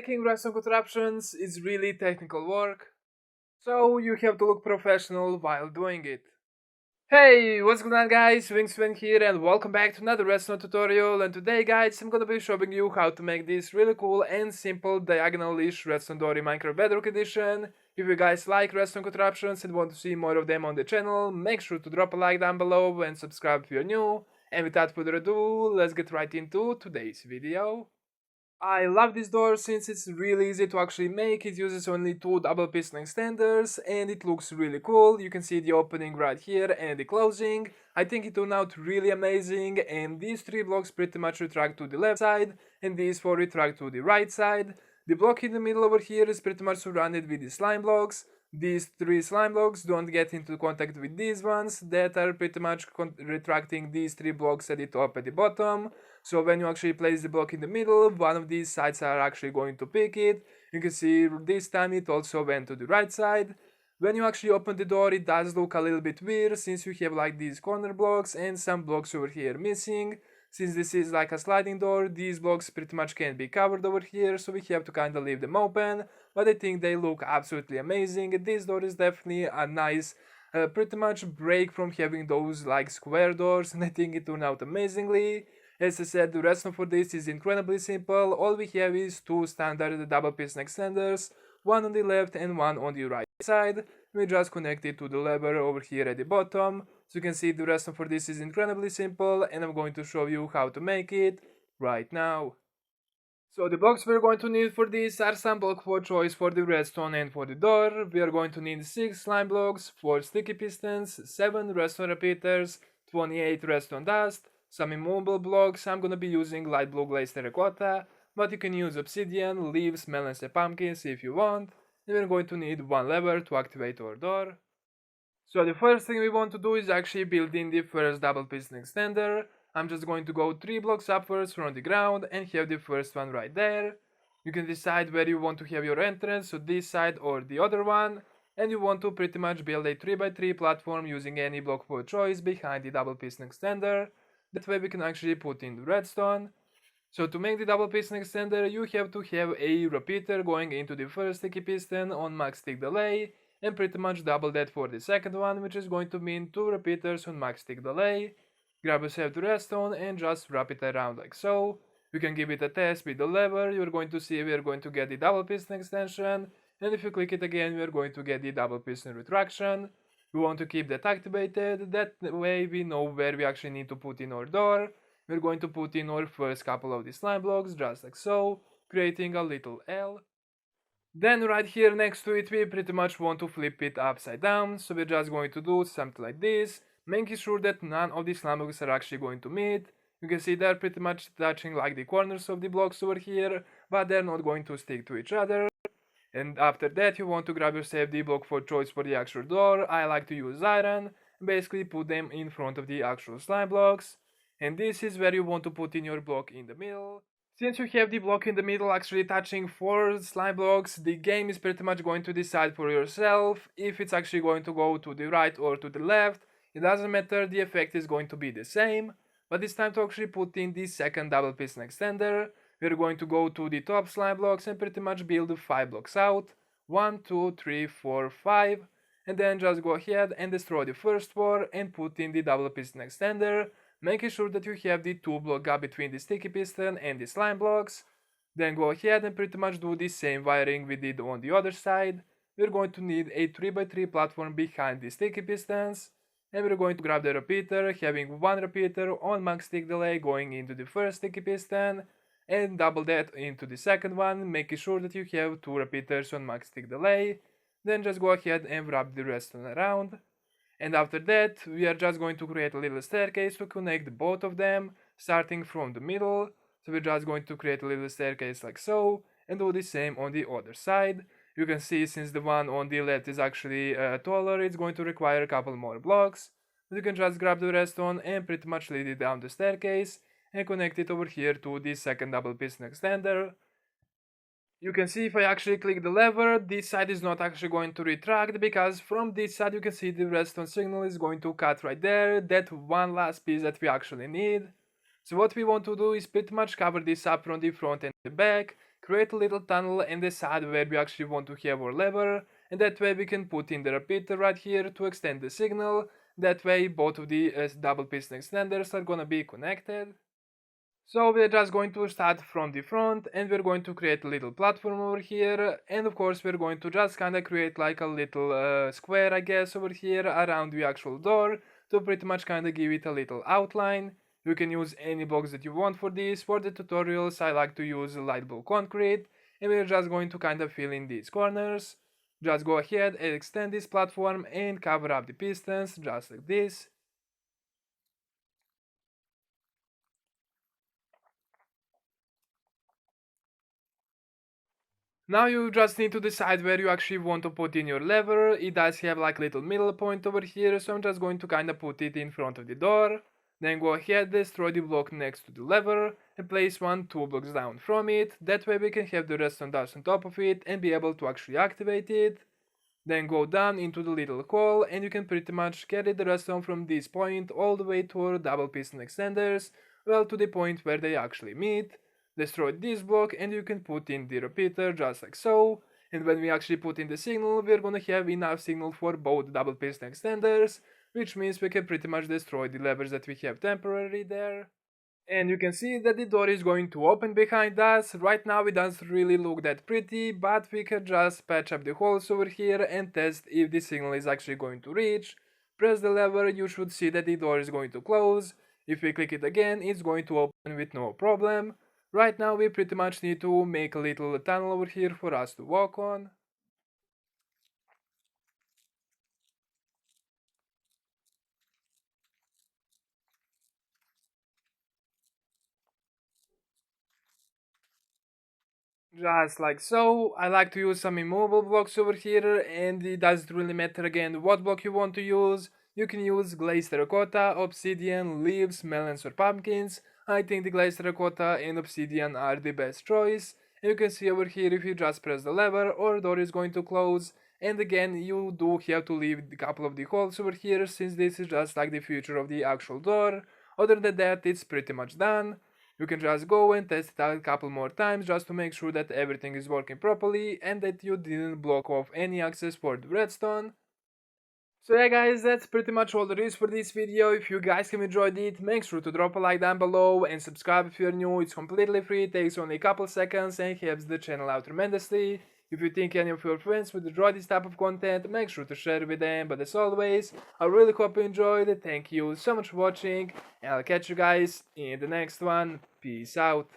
making redstone contraptions is really technical work, so you have to look professional while doing it. Hey, what's going on guys, WingsOfEnd here and welcome back to another redstone tutorial, and today guys I'm gonna be showing you how to make this really cool and simple diagonal-ish redstone door in Minecraft Bedrock edition. If you guys like redstone contraptions and want to see more of them on the channel, make sure to drop a like down below and subscribe if you're new. And without further ado, let's get right into today's video. I love this door since it's really easy to actually make. It uses only two double piston extenders and it looks really cool. You can see the opening right here and the closing. I think it turned out really amazing, and these three blocks pretty much retract to the left side and these four retract to the right side. The block in the middle over here is pretty much surrounded with the slime blocks. These three slime blocks don't get into contact with these ones that are pretty much retracting these three blocks at the top and the bottom. So when you actually place the block in the middle, one of these sides are actually going to pick it. You can see this time it also went to the right side. When you actually open the door, it does look a little bit weird since you have like these corner blocks and some blocks over here missing. Since this is like a sliding door, these blocks pretty much can't be covered over here, so we have to kind of leave them open. But I think they look absolutely amazing. This door is definitely a nice pretty much break from having those like square doors, and I think it turned out amazingly. As I said, the redstone for this is incredibly simple. All we have is two standard double piston extenders, one on the left and one on the right side. We just connect it to the lever over here at the bottom. So you can see the redstone for this is incredibly simple, and I'm going to show you how to make it right now. So the blocks we're going to need for this are some block for choice for the redstone and for the door. We are going to need 6 slime blocks, 4 sticky pistons, 7 redstone repeaters, 28 redstone dust, some immovable blocks. I'm gonna be using light blue glazed terracotta, but you can use obsidian, leaves, melons and pumpkins if you want. And we're going to need one lever to activate our door. So the first thing we want to do is actually build in the first double piston extender. I'm just going to go 3 blocks upwards from the ground and have the first one right there. You can decide where you want to have your entrance, so this side or the other one. And you want to pretty much build a 3x3 platform using any block for choice behind the double piston extender. That way we can actually put in the redstone. So to make the double piston extender, you have to have a repeater going into the first sticky piston on max tick delay, and pretty much double that for the second one, which is going to mean 2 repeaters on max tick delay. Grab yourself the redstone and just wrap it around like so. You can give it a test with the lever. You're going to see we're going to get the double piston extension, and if you click it again we're going to get the double piston retraction. We want to keep that activated, that way we know where we actually need to put in our door. We're going to put in our first couple of the slime blocks just like so, creating a little L. Then right here next to it we pretty much want to flip it upside down, so we're just going to do something like this, making sure that none of the slime blocks are actually going to meet. You can see they're pretty much touching like the corners of the blocks over here, but they're not going to stick to each other. And after that you want to grab yourself the block for choice for the actual door. I like to use iron, basically put them in front of the actual slime blocks. And this is where you want to put in your block in the middle. Since you have the block in the middle actually touching 4 slime blocks, the game is pretty much going to decide for yourself if it's actually going to go to the right or to the left. It doesn't matter, the effect is going to be the same. But it's time to actually put in the second double piston extender. We're going to go to the top slime blocks and pretty much build 5 blocks out. 1, 2, 3, 4, 5. And then just go ahead and destroy the first 4 and put in the double piston extender, making sure that you have the 2 block gap between the sticky piston and the slime blocks. Then go ahead and pretty much do the same wiring we did on the other side. We're going to need a 3x3 platform behind the sticky pistons. And we're going to grab the repeater, having 1 repeater on max tick delay going into the first sticky piston, and double that into the second one, making sure that you have 2 repeaters on max tick delay. Then just go ahead and wrap the redstone around. And after that, we are just going to create a little staircase to connect both of them, starting from the middle. So we're just going to create a little staircase like so, and do the same on the other side. You can see since the one on the left is actually taller, it's going to require a couple more blocks. But you can just grab the redstone and pretty much lead it down the staircase and connect it over here to the second double piston extender. You can see if I actually click the lever, this side is not actually going to retract, because from this side you can see the redstone signal is going to cut right there, that one last piece that we actually need. So what we want to do is pretty much cover this up from the front and the back, create a little tunnel and decide where we actually want to have our lever, and that way we can put in the repeater right here to extend the signal. That way both of the double piston extenders are gonna be connected. So we're just going to start from the front, and we're going to create a little platform over here, and of course we're going to just kinda create like a little square, I guess, over here around the actual door to pretty much kinda give it a little outline. You can use any blocks that you want for this. For the tutorials I like to use light blue concrete, and we're just going to kinda fill in these corners. Just go ahead and extend this platform and cover up the pistons just like this. Now you just need to decide where you actually want to put in your lever. It does have like little middle point over here, so I'm just going to kinda put it in front of the door. Then go ahead, destroy the block next to the lever and place one 2 blocks down from it. That way we can have the redstone dust on top of it and be able to actually activate it. Then go down into the little hole and you can pretty much carry the redstone from this point all the way to our double piston extenders, well, to the point where they actually meet. Destroy this block and you can put in the repeater just like so. And when we actually put in the signal, we're gonna have enough signal for both double piston extenders, which means we can pretty much destroy the levers that we have temporarily there. And you can see that the door is going to open behind us. Right now it doesn't really look that pretty, but we can just patch up the holes over here and test if the signal is actually going to reach. Press the lever, you should see that the door is going to close. If we click it again, it's going to open with no problem. Right now we pretty much need to make a little tunnel over here for us to walk on. Just like so. I like to use some immovable blocks over here, and it doesn't really matter again what block you want to use. You can use glazed terracotta, obsidian, leaves, melons or pumpkins. I think the glazed terracotta and obsidian are the best choice. And you can see over here, if you just press the lever, our door is going to close. And again, you do have to leave a couple of the holes over here, since this is just like the future of the actual door. Other than that, it's pretty much done. You can just go and test it out a couple more times just to make sure that everything is working properly and that you didn't block off any access for the redstone. So yeah guys, that's pretty much all there is for this video. If you guys have enjoyed it, make sure to drop a like down below and subscribe if you're new. It's completely free, takes only a couple seconds and helps the channel out tremendously. If you think any of your friends would enjoy this type of content, make sure to share it with them. But as always, I really hope you enjoyed it. Thank you so much for watching, and I'll catch you guys in the next one. Peace out.